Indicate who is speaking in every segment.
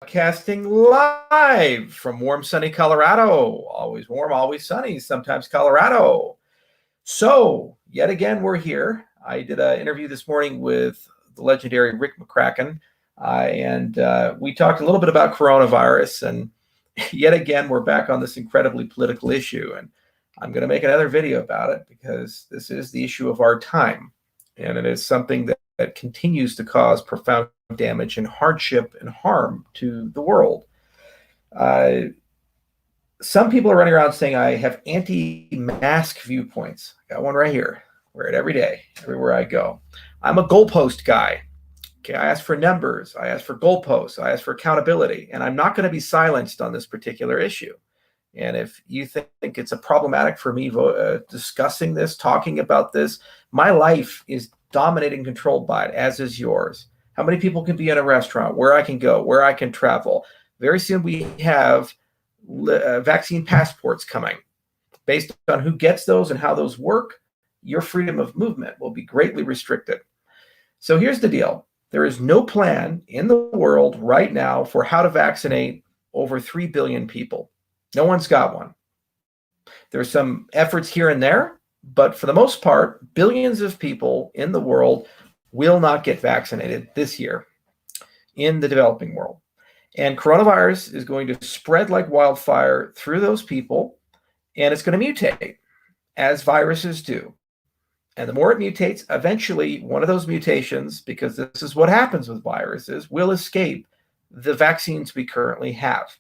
Speaker 1: Broadcasting live from warm, sunny Colorado. Always warm, always sunny, sometimes Colorado. So, yet again, we're here. I did an interview this morning with the legendary Rick McCracken, and we talked a little bit about coronavirus. And yet again, we're back on this incredibly political issue. And I'm going to make another video about it because this is the issue of our time. And it is something that continues to cause profound damage and hardship and harm to the world. Some people are running around saying I have anti-mask viewpoints. I got one right here. Wear it every day, everywhere I go. I'm a goalpost guy. Okay, I ask for numbers. I ask for goalposts. I ask for accountability. And I'm not going to be silenced on this particular issue. And if you think it's a problematic for me discussing this, talking about this, my life is dominated and controlled by it, as is yours. How many people can be in a restaurant, where I can go, where I can travel. Very soon we have vaccine passports coming. Based on who gets those and how those work, your freedom of movement will be greatly restricted. So here's the deal. There is no plan in the world right now for how to vaccinate over 3 billion people. No one's got one. There's some efforts here and there, but for the most part, billions of people in the world will not get vaccinated this year in the developing world. And coronavirus is going to spread like wildfire through those people, and it's going to mutate as viruses do. And the more it mutates, eventually one of those mutations, because this is what happens with viruses, will escape the vaccines we currently have.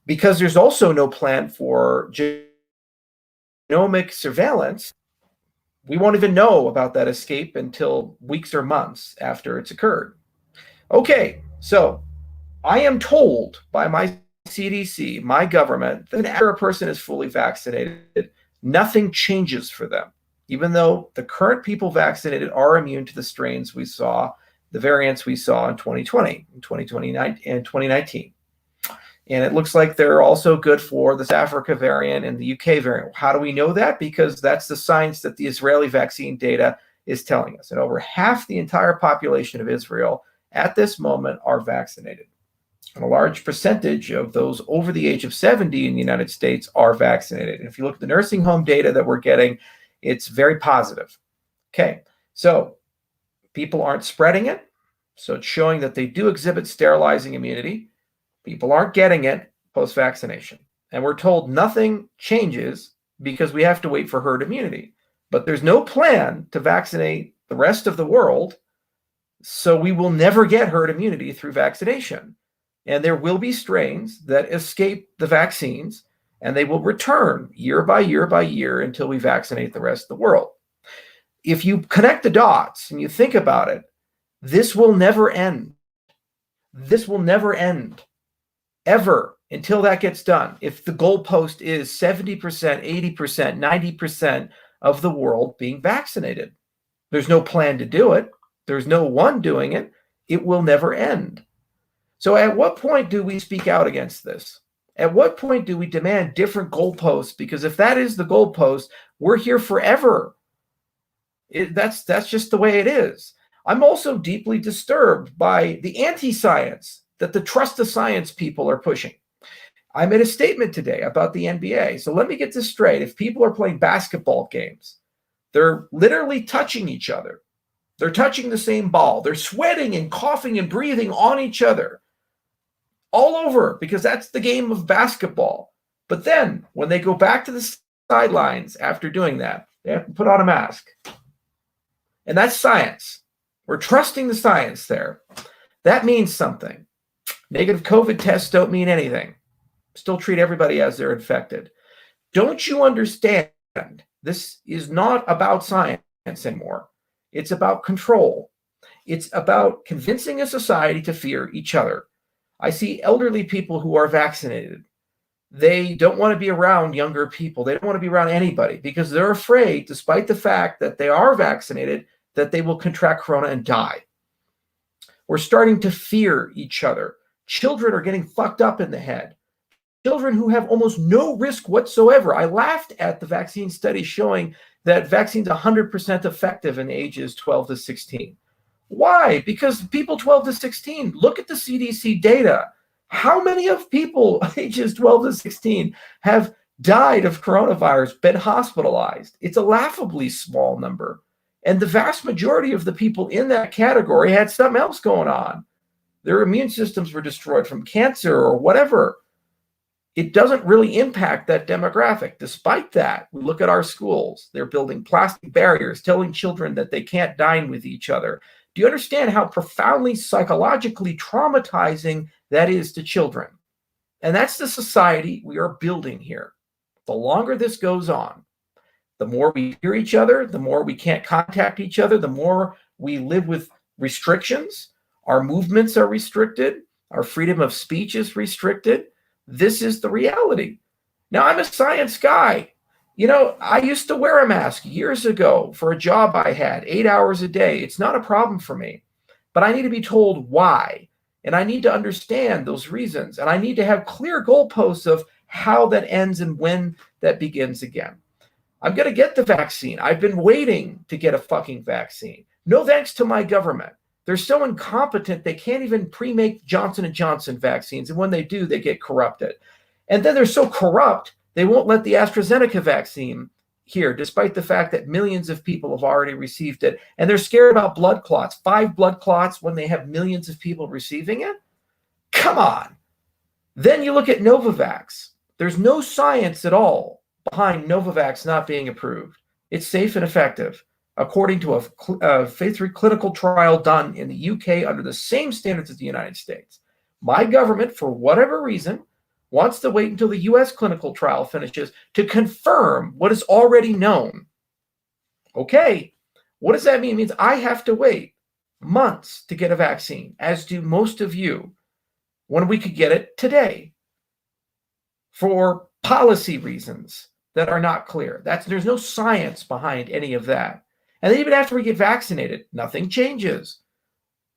Speaker 1: Because there's also no plan for genomic surveillance, we won't even know about that escape until weeks or months after it's occurred. Okay, so I am told by my CDC, my government, that after a person is fully vaccinated, nothing changes for them, even though the current people vaccinated are immune to the strains we saw, the variants we saw in 2020, in 2029, and 2019. And it looks like they're also good for the South Africa variant and the UK variant. How do we know that? Because that's the science that the Israeli vaccine data is telling us. And over half the entire population of Israel at this moment are vaccinated. And a large percentage of those over the age of 70 in the United States are vaccinated. And if you look at the nursing home data that we're getting, it's very positive. Okay, so people aren't spreading it. So it's showing that they do exhibit sterilizing immunity. People aren't getting it post-vaccination. And we're told nothing changes because we have to wait for herd immunity. But there's no plan to vaccinate the rest of the world, so we will never get herd immunity through vaccination. And there will be strains that escape the vaccines, and they will return year by year by year until we vaccinate the rest of the world. If you connect the dots and you think about it, this will never end. This will never end. Ever until that gets done. If the goalpost is 70%, 80%, 90% of the world being vaccinated, there's no plan to do it. There's no one doing it. It will never end. So at what point do we speak out against this? At what point do we demand different goalposts? Because if that is the goalpost, we're here forever. That's just the way it is. I'm also deeply disturbed by the anti-science that the trust the science people are pushing. I made a statement today about the NBA. So let me get this straight. If people are playing basketball games, they're literally touching each other. They're touching the same ball. They're sweating and coughing and breathing on each other all over, because that's the game of basketball. But then when they go back to the sidelines after doing that, they have to put on a mask. And that's science. We're trusting the science there. That means something. Negative COVID tests don't mean anything. Still treat everybody as they're infected. Don't you understand? This is not about science anymore. It's about control. It's about convincing a society to fear each other. I see elderly people who are vaccinated. They don't want to be around younger people. They don't want to be around anybody because they're afraid, despite the fact that they are vaccinated, that they will contract corona and die. We're starting to fear each other. Children are getting fucked up in the head. Children who have almost no risk whatsoever. I laughed at the vaccine study showing that vaccines 100% effective in ages 12 to 16. Why? Because people 12 to 16, look at the CDC data. How many of people ages 12 to 16 have died of coronavirus, been hospitalized? It's a laughably small number. And the vast majority of the people in that category had something else going on. Their immune systems were destroyed from cancer or whatever. It doesn't really impact that demographic. Despite that, we look at our schools. They're building plastic barriers, telling children that they can't dine with each other. Do you understand how profoundly psychologically traumatizing that is to children? And that's the society we are building here. The longer this goes on, the more we hear each other, the more we can't contact each other, the more we live with restrictions. Our movements are restricted. Our freedom of speech is restricted. This is the reality. Now, I'm a science guy. You know, I used to wear a mask years ago for a job I had, 8 hours a day. It's not a problem for me, but I need to be told why. And I need to understand those reasons. And I need to have clear goalposts of how that ends and when that begins again. I'm going to get the vaccine. I've been waiting to get a fucking vaccine. No thanks to my government. They're so incompetent, they can't even pre-make Johnson & Johnson vaccines. And when they do, they get corrupted. And then they're so corrupt, they won't let the AstraZeneca vaccine here, despite the fact that millions of people have already received it. And they're scared about blood clots. 5 blood clots when they have millions of people receiving it? Come on. Then you look at Novavax. There's no science at all behind Novavax not being approved. It's safe and effective, according to a phase 3 clinical trial done in the UK under the same standards as the United States. My government, for whatever reason, wants to wait until the US clinical trial finishes to confirm what is already known. Okay, what does that mean? It means I have to wait months to get a vaccine, as do most of you, when we could get it today for policy reasons that are not clear. There's no science behind any of that. And then even after we get vaccinated, nothing changes.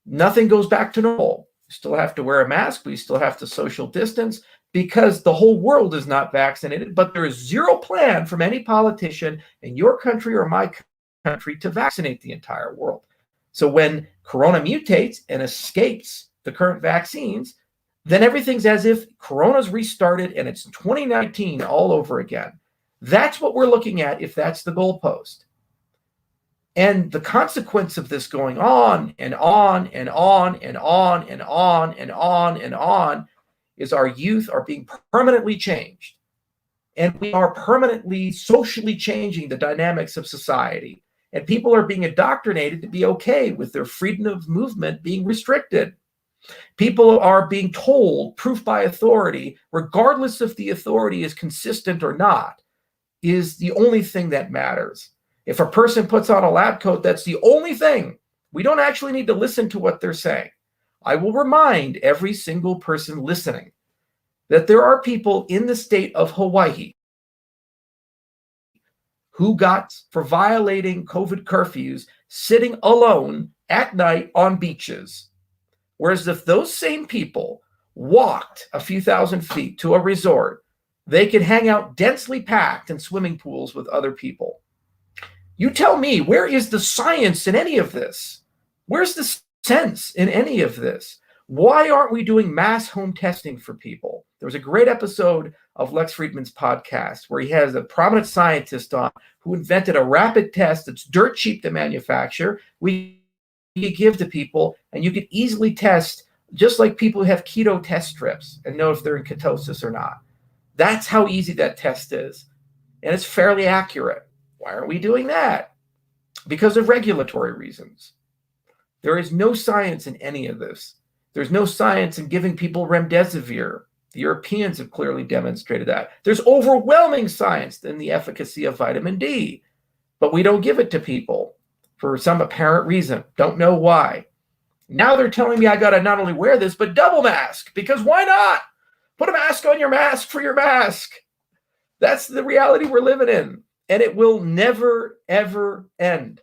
Speaker 1: Nothing goes back to normal. We still have to wear a mask. We still have to social distance because the whole world is not vaccinated. But there is zero plan from any politician in your country or my country to vaccinate the entire world. So when corona mutates and escapes the current vaccines, then everything's as if corona's restarted and it's 2019 all over again. That's what we're looking at if that's the goalpost. And the consequence of this going on and on and on and on and on and on and on is our youth are being permanently changed. And we are permanently socially changing the dynamics of society. And people are being indoctrinated to be okay with their freedom of movement being restricted. People are being told, proof by authority, regardless if the authority is consistent or not, is the only thing that matters. If a person puts on a lab coat, that's the only thing. We don't actually need to listen to what they're saying. I will remind every single person listening that there are people in the state of Hawaii who got for violating COVID curfews sitting alone at night on beaches. Whereas if those same people walked a few thousand feet to a resort, they could hang out densely packed in swimming pools with other people. You tell me, where is the science in any of this? Where's the sense in any of this? Why aren't we doing mass home testing for people? There was a great episode of Lex Friedman's podcast where he has a prominent scientist on who invented a rapid test that's dirt cheap to manufacture. We give to people, and you can easily test just like people who have keto test strips and know if they're in ketosis or not. That's how easy that test is. And it's fairly accurate. Why aren't we doing that? Because of regulatory reasons. There is no science in any of this. There's no science in giving people remdesivir. The Europeans have clearly demonstrated that. There's overwhelming science in the efficacy of vitamin D, but we don't give it to people for some apparent reason. Don't know why. Now they're telling me I got to not only wear this, but double mask, because why not? Put a mask on your mask for your mask. That's the reality we're living in. And it will never, ever end.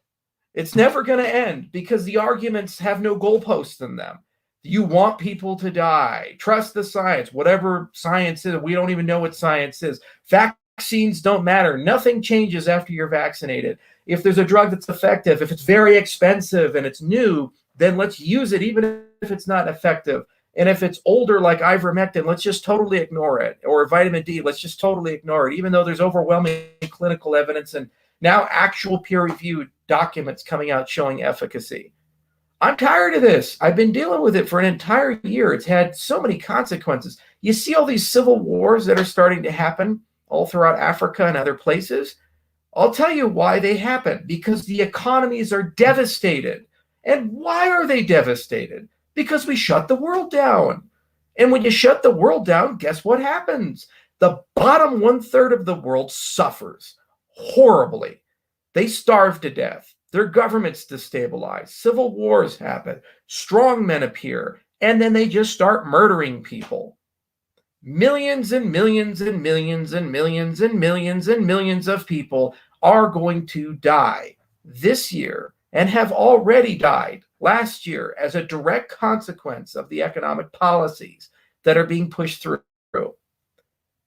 Speaker 1: It's never going to end because the arguments have no goalposts in them. You want people to die. Trust the science, whatever science is. We don't even know what science is. Vaccines don't matter. Nothing changes after you're vaccinated. If there's a drug that's effective, if it's very expensive and it's new, then let's use it even if it's not effective. And if it's older, like ivermectin, let's just totally ignore it. Or vitamin D, let's just totally ignore it, even though there's overwhelming clinical evidence and now actual peer-reviewed documents coming out showing efficacy. I'm tired of this. I've been dealing with it for an entire year. It's had so many consequences. You see all these civil wars that are starting to happen all throughout Africa and other places. I'll tell you why they happen. Because the economies are devastated. And why are they devastated? Because we shut the world down. And when you shut the world down, guess what happens? The bottom 1/3 of the world suffers horribly. They starve to death. Their governments destabilize. Civil wars happen. Strong men appear. And then they just start murdering people. Millions and millions and millions and millions and millions and millions of people are going to die this year and have already died last year as a direct consequence of the economic policies that are being pushed through.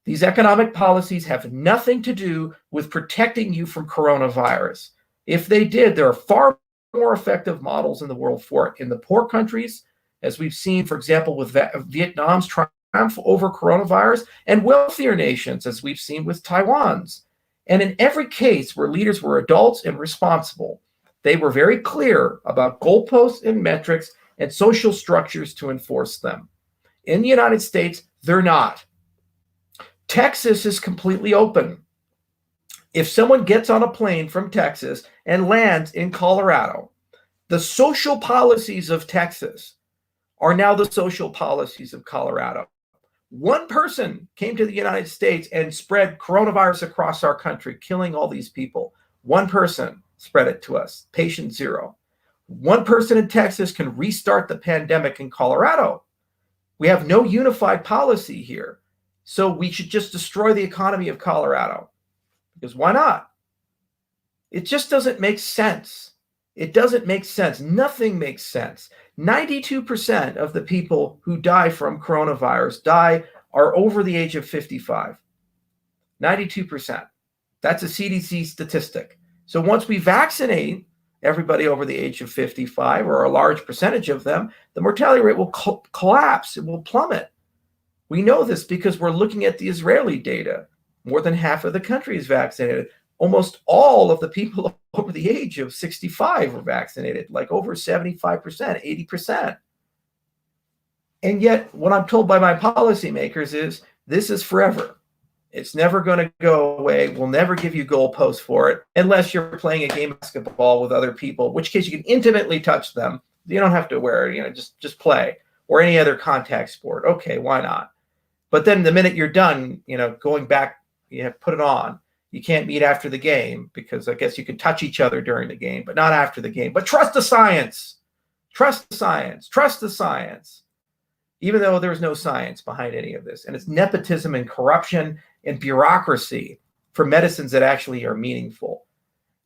Speaker 1: These economic policies have nothing to do with protecting you from coronavirus. If they did, there are far more effective models in the world for it. In the poor countries, as we've seen, for example, with Vietnam's triumph over coronavirus, and wealthier nations, as we've seen with Taiwan's. And in every case where leaders were adults and responsible, they were very clear about goalposts and metrics and social structures to enforce them. In the United States, they're not. Texas is completely open. If someone gets on a plane from Texas and lands in Colorado, the social policies of Texas are now the social policies of Colorado. One person came to the United States and spread coronavirus across our country, killing all these people. One person spread it to us, patient zero. One person in Texas can restart the pandemic in Colorado. We have no unified policy here. So we should just destroy the economy of Colorado. Because why not? It just doesn't make sense. It doesn't make sense. Nothing makes sense. 92% of the people who die from coronavirus are over the age of 55. 92%. That's a CDC statistic. So once we vaccinate everybody over the age of 55, or a large percentage of them, the mortality rate will collapse. It will plummet. We know this because we're looking at the Israeli data. More than half of the country is vaccinated. Almost all of the people over the age of 65 were vaccinated, like over 75%, 80%. And yet, what I'm told by my policymakers is this is forever. It's never going to go away. We'll never give you goalposts for it unless you're playing a game of basketball with other people, in which case you can intimately touch them. You don't have to wear it, just play, or any other contact sport. Okay, why not? But then the minute you're done, going back, you have to put it on. You can't meet after the game because I guess you can touch each other during the game, but not after the game. But trust the science. Trust the science. Trust the science. Even though there's no science behind any of this. And it's nepotism and corruption and bureaucracy for medicines that actually are meaningful.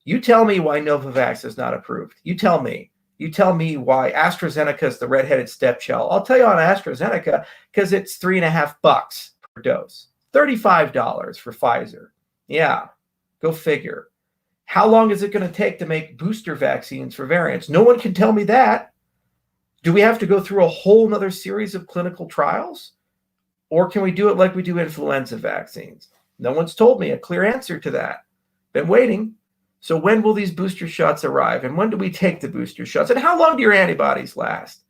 Speaker 1: You tell me why Novavax is not approved. You tell me. You tell me why AstraZeneca is the redheaded stepchild. I'll tell you on AstraZeneca because it's $3.50 per dose. $35 for Pfizer. Yeah, go figure. How long is it going to take to make booster vaccines for variants? No one can tell me that. Do we have to go through a whole nother series of clinical trials? Or can we do it like we do influenza vaccines? No one's told me a clear answer to that. Been waiting. So when will these booster shots arrive? And when do we take the booster shots? And how long do your antibodies last?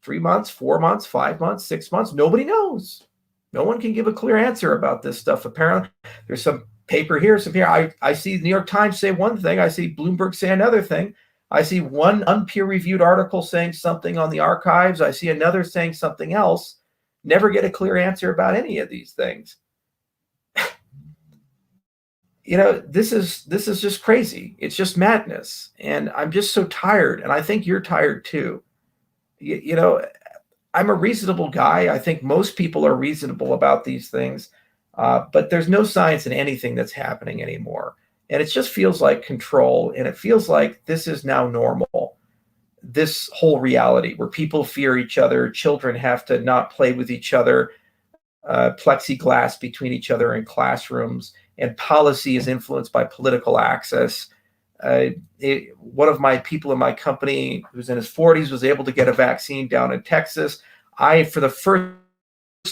Speaker 1: 3 months, 4 months, 5 months, 6 months? Nobody knows. No one can give a clear answer about this stuff. Apparently, there's some paper here, some here. I see the New York Times say one thing. I see Bloomberg say another thing. I see one unpeer-reviewed article saying something on the archives. I see another saying something else. Never get a clear answer about any of these things. This is just crazy. It's just madness. And I'm just so tired. And I think you're tired too. I'm a reasonable guy. I think most people are reasonable about these things. But there's no science in anything that's happening anymore. And it just feels like control. And it feels like this is now normal. This whole reality where people fear each other, children have to not play with each other, plexiglass between each other in classrooms, and policy is influenced by political access. One of my people in my company who's in his 40s was able to get a vaccine down in Texas. For the first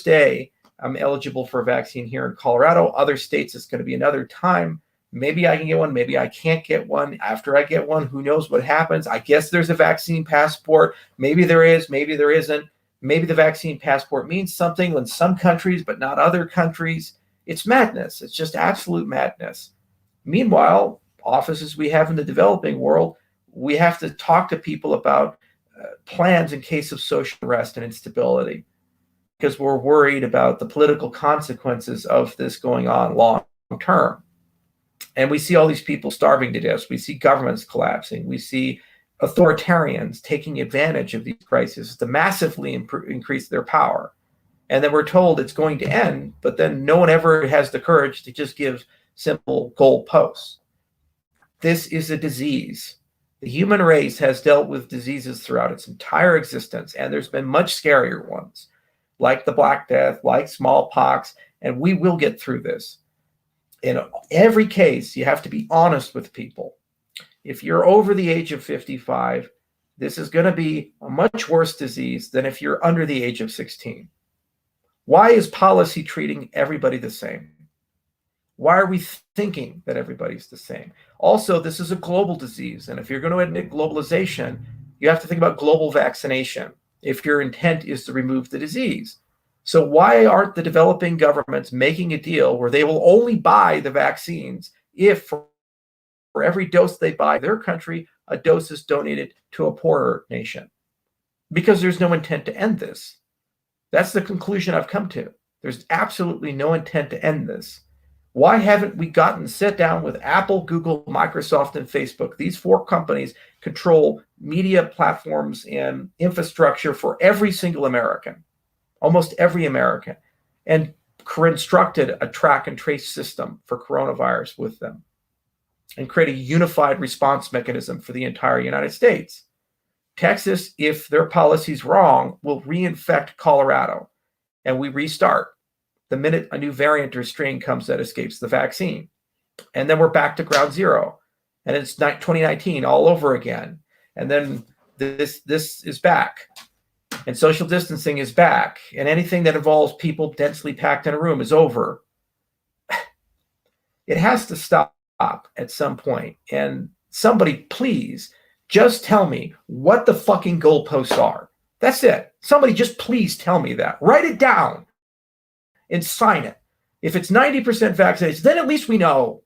Speaker 1: day, I'm eligible for a vaccine here in Colorado. Other states, it's going to be another time. Maybe I can get one. Maybe I can't get one. After I get one, who knows what happens? I guess there's a vaccine passport. Maybe there is. Maybe there isn't. Maybe the vaccine passport means something in some countries, but not other countries. It's madness. It's just absolute madness. Meanwhile, offices we have in the developing world, we have to talk to people about plans in case of social unrest and instability, because we're worried about the political consequences of this going on long term. And we see all these people starving to death. We see governments collapsing. We see authoritarians taking advantage of these crises to massively increase their power. And then we're told it's going to end, but then no one ever has the courage to just give simple goalposts. This is a disease. The human race has dealt with diseases throughout its entire existence, and there's been much scarier ones, like the Black Death, like smallpox, and we will get through this. In every case, you have to be honest with people. If you're over the age of 55, this is going to be a much worse disease than if you're under the age of 16. Why is policy treating everybody the same? Why are we thinking that everybody's the same? Also, this is a global disease, and if you're going to admit globalization, you have to think about global vaccination if your intent is to remove the disease. So why aren't the developing governments making a deal where they will only buy the vaccines if for every dose they buy their country, a dose is donated to a poorer nation? Because there's no intent to end this. That's the conclusion I've come to. There's absolutely no intent to end this. Why haven't we sit down with Apple, Google, Microsoft, and Facebook? These four companies control media platforms and infrastructure for every single American, almost every American, and constructed a track and trace system for coronavirus with them and create a unified response mechanism for the entire United States. Texas, if their policy's wrong, will reinfect Colorado, and we restart the minute a new variant or strain comes that escapes the vaccine. And then we're back to ground zero. And it's 2019 all over again. And then this is back. And social distancing is back. And anything that involves people densely packed in a room is over. It has to stop at some point. And somebody, please, just tell me what the fucking goalposts are. That's it. Somebody just please tell me that. Write it down and sign it. If it's 90% vaccinated, then at least we know.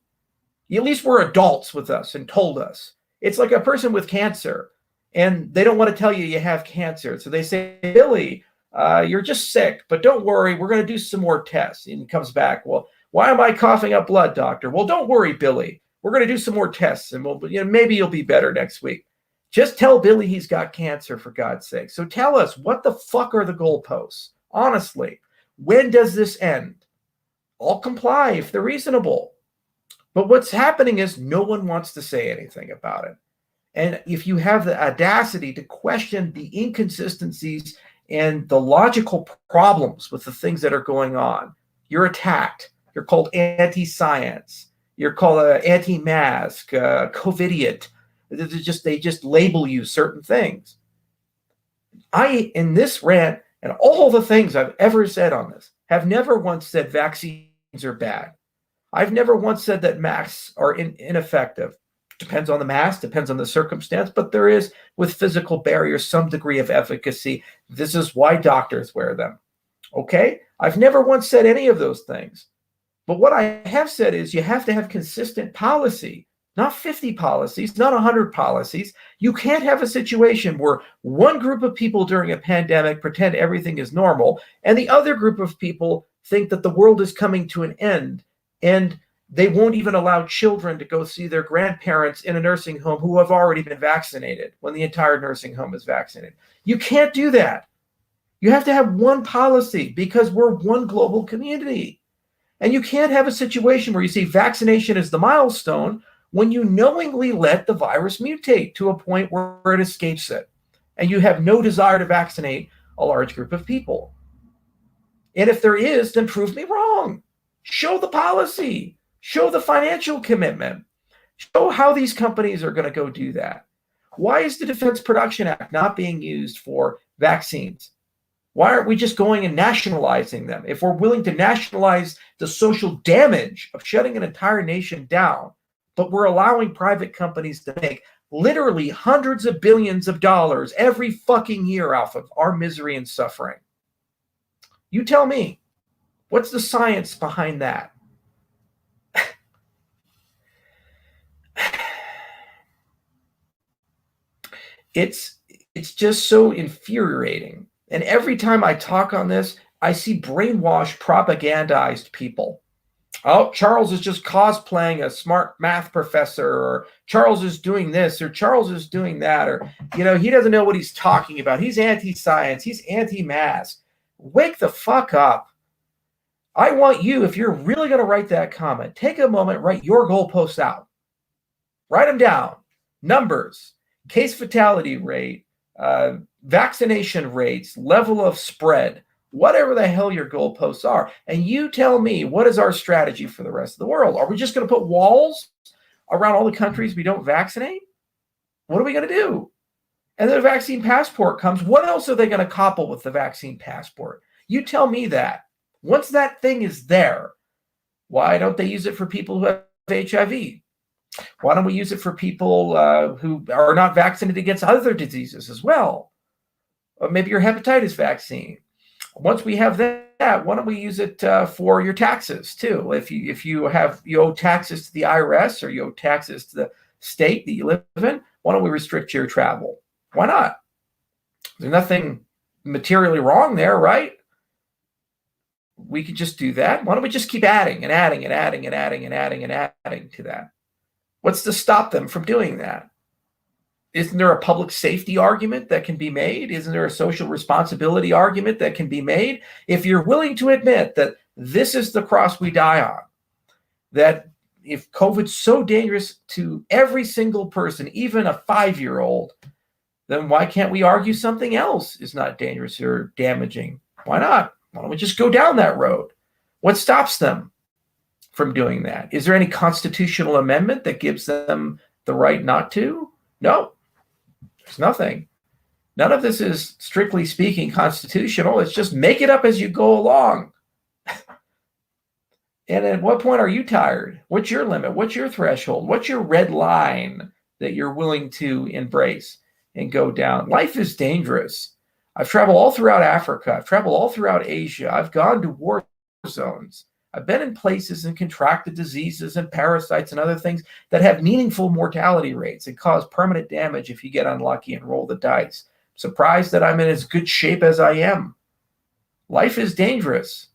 Speaker 1: At least we're adults with us and told us. It's like a person with cancer, and they don't want to tell you you have cancer. So they say, Billy, you're just sick, but don't worry, we're going to do some more tests. And he comes back, well, why am I coughing up blood, doctor? Well, don't worry, Billy. We're going to do some more tests, and maybe you'll be better next week. Just tell Billy he's got cancer, for God's sake. So tell us, what the fuck are the goalposts? Honestly, when does this end? I'll comply if they're reasonable. But what's happening is no one wants to say anything about it. And if you have the audacity to question the inconsistencies and the logical problems with the things that are going on, you're attacked. You're called anti-science. You're called anti-mask, COVIDiot. They just label you certain things. In this rant, and all the things I've ever said on this, have never once said vaccines are bad. I've never once said that masks are ineffective. Depends on the mask, depends on the circumstance, but there is, with physical barriers, some degree of efficacy. This is why doctors wear them. Okay? I've never once said any of those things. But what I have said is you have to have consistent policy. Not 50 policies, not 100 policies. You can't have a situation where one group of people during a pandemic pretend everything is normal, and the other group of people think that the world is coming to an end, and they won't even allow children to go see their grandparents in a nursing home who have already been vaccinated when the entire nursing home is vaccinated. You can't do that. You have to have one policy because we're one global community. And you can't have a situation where you see vaccination as the milestone when you knowingly let the virus mutate to a point where it escapes it, and you have no desire to vaccinate a large group of people. And if there is, then prove me wrong. Show the policy. Show the financial commitment. Show how these companies are going to go do that. Why is the Defense Production Act not being used for vaccines? Why aren't we just going and nationalizing them? If we're willing to nationalize the social damage of shutting an entire nation down, but we're allowing private companies to make literally hundreds of billions of dollars every fucking year off of our misery and suffering. You tell me, what's the science behind that? It's just so infuriating. And every time I talk on this, I see brainwashed, propagandized people. Oh, Charles is just cosplaying a smart math professor, or Charles is doing this, or Charles is doing that, or, he doesn't know what he's talking about. He's anti-science. He's anti-mask. Wake the fuck up. I want you, if you're really going to write that comment, take a moment, write your goalposts out. Write them down. Numbers, case fatality rate, vaccination rates, level of spread, whatever the hell your goalposts are. And you tell me, what is our strategy for the rest of the world? Are we just going to put walls around all the countries we don't vaccinate? What are we going to do? And then the vaccine passport comes. What else are they going to couple with the vaccine passport? You tell me that. Once that thing is there, why don't they use it for people who have HIV? Why don't we use it for people who are not vaccinated against other diseases as well? Or maybe your hepatitis vaccine. Once we have that, why don't we use it for your taxes too? If you owe taxes to the IRS, or you owe taxes to the state that you live in, why don't we restrict your travel? Why not? There's nothing materially wrong there, right? We could just do that. Why don't we just keep adding and adding and adding and adding and adding and adding to that? What's to stop them from doing that? Isn't there a public safety argument that can be made? Isn't there a social responsibility argument that can be made? If you're willing to admit that this is the cross we die on, that if COVID's so dangerous to every single person, even a 5-year-old, then why can't we argue something else is not dangerous or damaging? Why not? Why don't we just go down that road? What stops them from doing that? Is there any constitutional amendment that gives them the right not to? No, there's nothing. None of this is, strictly speaking, constitutional. It's just make it up as you go along. And at what point are you tired? What's your limit? What's your threshold? What's your red line that you're willing to embrace and go down? Life is dangerous. I've traveled all throughout Africa. I've traveled all throughout Asia. I've gone to war zones. I've been in places and contracted diseases and parasites and other things that have meaningful mortality rates and cause permanent damage if you get unlucky and roll the dice. Surprised that I'm in as good shape as I am. Life is dangerous.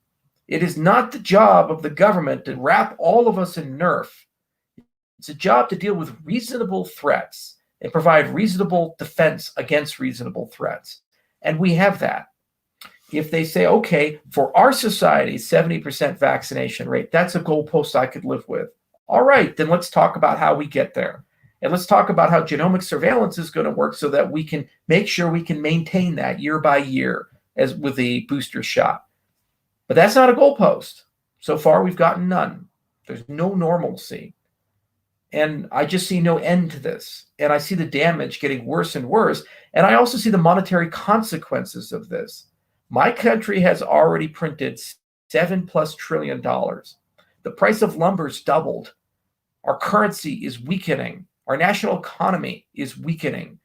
Speaker 1: It is not the job of the government to wrap all of us in Nerf. It's a job to deal with reasonable threats and provide reasonable defense against reasonable threats. And we have that. If they say, okay, for our society, 70% vaccination rate, that's a goalpost I could live with. All right, then let's talk about how we get there. And let's talk about how genomic surveillance is going to work so that we can make sure we can maintain that year by year as with the booster shot. But that's not a goalpost. So far, we've gotten none. There's no normalcy. And I just see no end to this. And I see the damage getting worse and worse. And I also see the monetary consequences of this. My country has already printed $7+ trillion. The price of lumber's doubled. Our currency is weakening. Our national economy is weakening.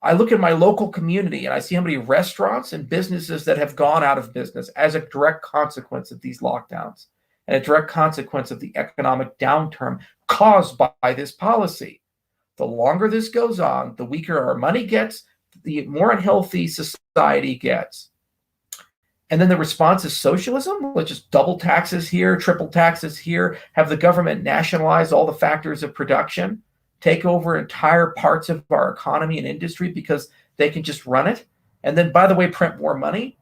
Speaker 1: I look at my local community and I see how many restaurants and businesses that have gone out of business as a direct consequence of these lockdowns and a direct consequence of the economic downturn caused by this policy. The longer this goes on, the weaker our money gets, the more unhealthy society gets. And then the response is socialism. Let's just double taxes here, triple taxes here, have the government nationalize all the factors of production, take over entire parts of our economy and industry because they can just run it. And then, by the way, print more money.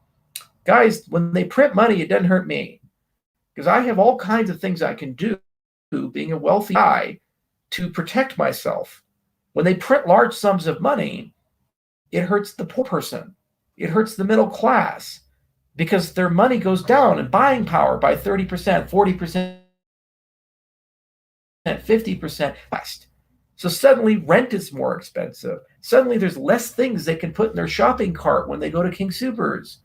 Speaker 1: Guys, when they print money, it doesn't hurt me because I have all kinds of things I can do, being a wealthy guy, to protect myself. When they print large sums of money, it hurts the poor person. It hurts the middle class because their money goes down in buying power by 30%, 40%. 50% cost. So suddenly rent is more expensive. Suddenly there's less things they can put in their shopping cart when they go to King Soopers.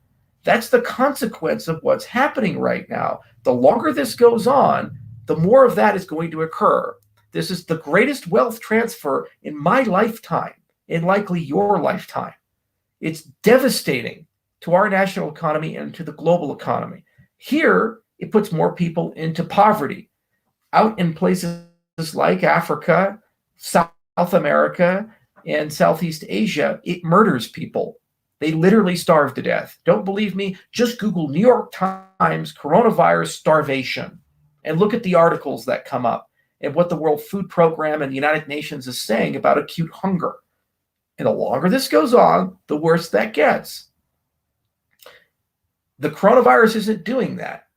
Speaker 1: That's the consequence of what's happening right now. The longer this goes on, the more of that is going to occur. This is the greatest wealth transfer in my lifetime, and likely your lifetime. It's devastating to our national economy and to the global economy. Here, it puts more people into poverty. Out in places like Africa, South America, and Southeast Asia, it murders people. They literally starve to death. Don't believe me? Just Google New York Times coronavirus starvation and look at the articles that come up and what the World Food Program and the United Nations is saying about acute hunger. And the longer this goes on, the worse that gets. The coronavirus isn't doing that.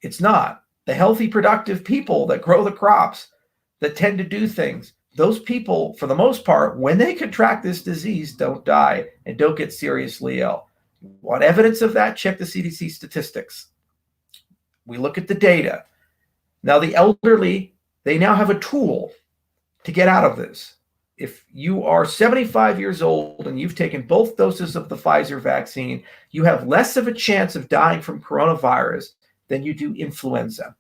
Speaker 1: It's not. The healthy, productive people that grow the crops, that tend to do things, those people, for the most part, when they contract this disease, don't die and don't get seriously ill. Want evidence of that? Check the CDC statistics. We look at the data. Now, the elderly, they now have a tool to get out of this. If you are 75 years old and you've taken both doses of the Pfizer vaccine, you have less of a chance of dying from coronavirus than you do influenza.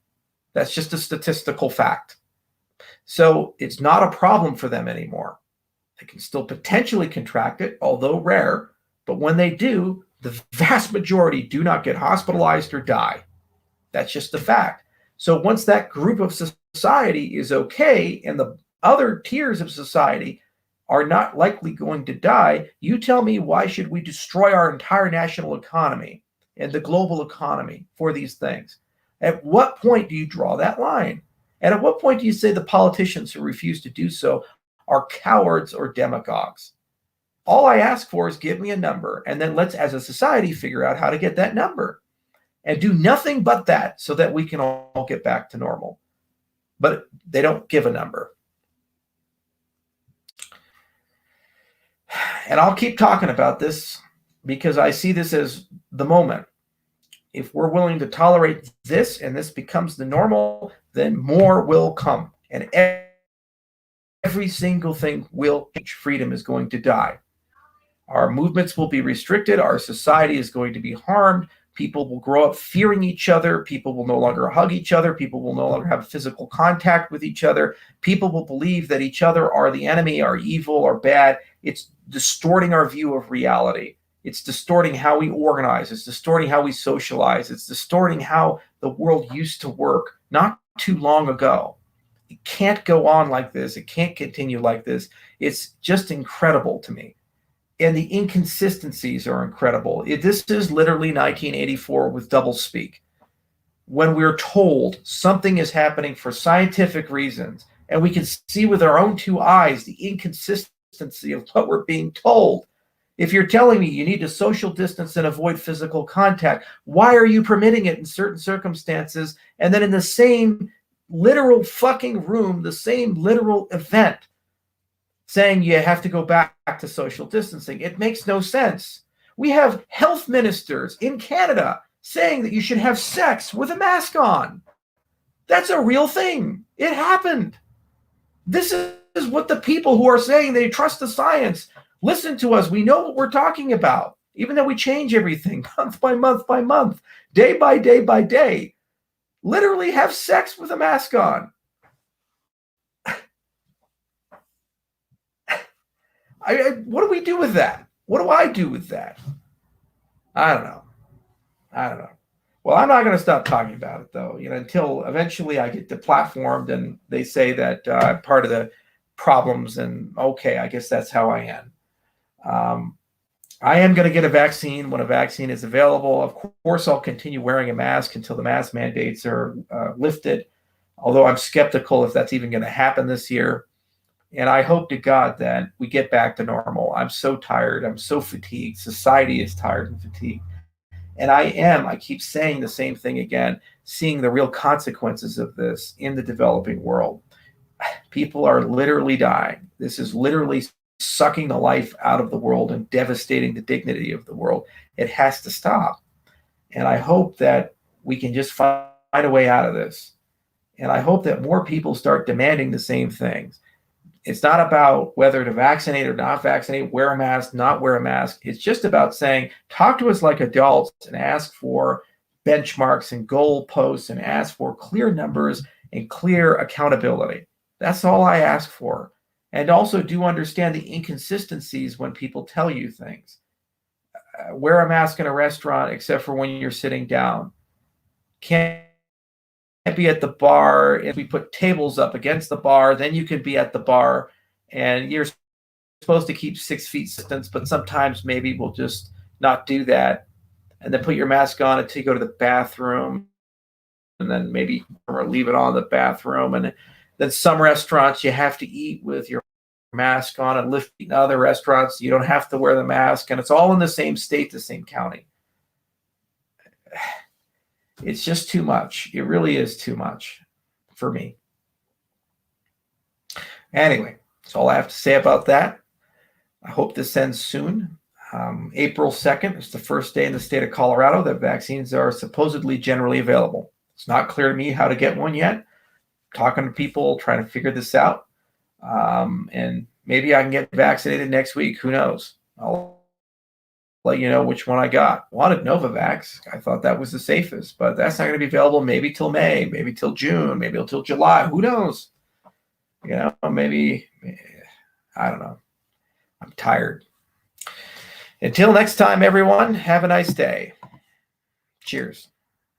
Speaker 1: That's just a statistical fact. So it's not a problem for them anymore. They can still potentially contract it, although rare, but when they do, the vast majority do not get hospitalized or die. That's just a fact. So once that group of society is okay and the other tiers of society are not likely going to die, you tell me, why should we destroy our entire national economy and the global economy for these things? At what point do you draw that line? And at what point do you say the politicians who refuse to do so are cowards or demagogues? All I ask for is give me a number, and then let's, as a society, figure out how to get that number and do nothing but that so that we can all get back to normal. But they don't give a number. And I'll keep talking about this because I see this as the moment. If we're willing to tolerate this and this becomes the normal, then more will come. And every single thing will change. Freedom is going to die. Our movements will be restricted. Our society is going to be harmed. People will grow up fearing each other. People will no longer hug each other. People will no longer have physical contact with each other. People will believe that each other are the enemy, are evil, or bad. It's distorting our view of reality. It's distorting how we organize. It's distorting how we socialize. It's distorting how the world used to work not too long ago. It can't go on like this. It can't continue like this. It's just incredible to me. And the inconsistencies are incredible. This is literally 1984 with doublespeak. When we're told something is happening for scientific reasons, and we can see with our own two eyes the inconsistency of what we're being told. If you're telling me you need to social distance and avoid physical contact, why are you permitting it in certain circumstances? And then in the same literal fucking room, the same literal event, saying you have to go back to social distancing. It makes no sense. We have health ministers in Canada saying that you should have sex with a mask on. That's a real thing. It happened. This is what the people who are saying they trust the science. Listen to us. We know what we're talking about, even though we change everything month by month by month, day by day by day. Literally have sex with a mask on. What do we do with that? What do I do with that? I don't know. Well, I'm not going to stop talking about it, though, until eventually I get deplatformed and they say that I'm part of the problems. And okay, I guess that's how I am. I am going to get a vaccine when a vaccine is available. Of course, I'll continue wearing a mask until the mask mandates are lifted, although I'm skeptical if that's even going to happen this year. And I hope to God that we get back to normal. I'm so tired. I'm so fatigued. Society is tired and fatigued. And I keep saying the same thing again, seeing the real consequences of this in the developing world. People are literally dying. This is literally sucking the life out of the world and devastating the dignity of the world. It has to stop. And I hope that we can just find a way out of this. And I hope that more people start demanding the same things. It's not about whether to vaccinate or not vaccinate, wear a mask, not wear a mask. It's just about saying, talk to us like adults and ask for benchmarks and goal posts and ask for clear numbers and clear accountability. That's all I ask for. And also do understand the inconsistencies when people tell you things. Wear a mask in a restaurant except for when you're sitting down. Can't be at the bar. If we put tables up against the bar, then you can be at the bar, and you're supposed to keep 6 feet distance, but sometimes maybe we'll just not do that, and then put your mask on until you go to the bathroom, and then maybe or leave it on in the bathroom. And then some restaurants you have to eat with your mask on, and lift in other restaurants you don't have to wear the mask, and it's all in the same state, the same county. It's just too much. It really is too much for me. Anyway, that's all I have to say about that. I hope this ends soon. April 2nd is the first day in the state of Colorado that vaccines are supposedly generally available. It's not clear to me how to get one yet. Talking to people, trying to figure this out. And maybe I can get vaccinated next week. Who knows? I'll let you know which one I got. Wanted Novavax. I thought that was the safest, but that's not going to be available maybe till May, maybe till June, maybe till July. Who knows? Maybe, I don't know. I'm tired. Until next time, everyone, have a nice day. Cheers.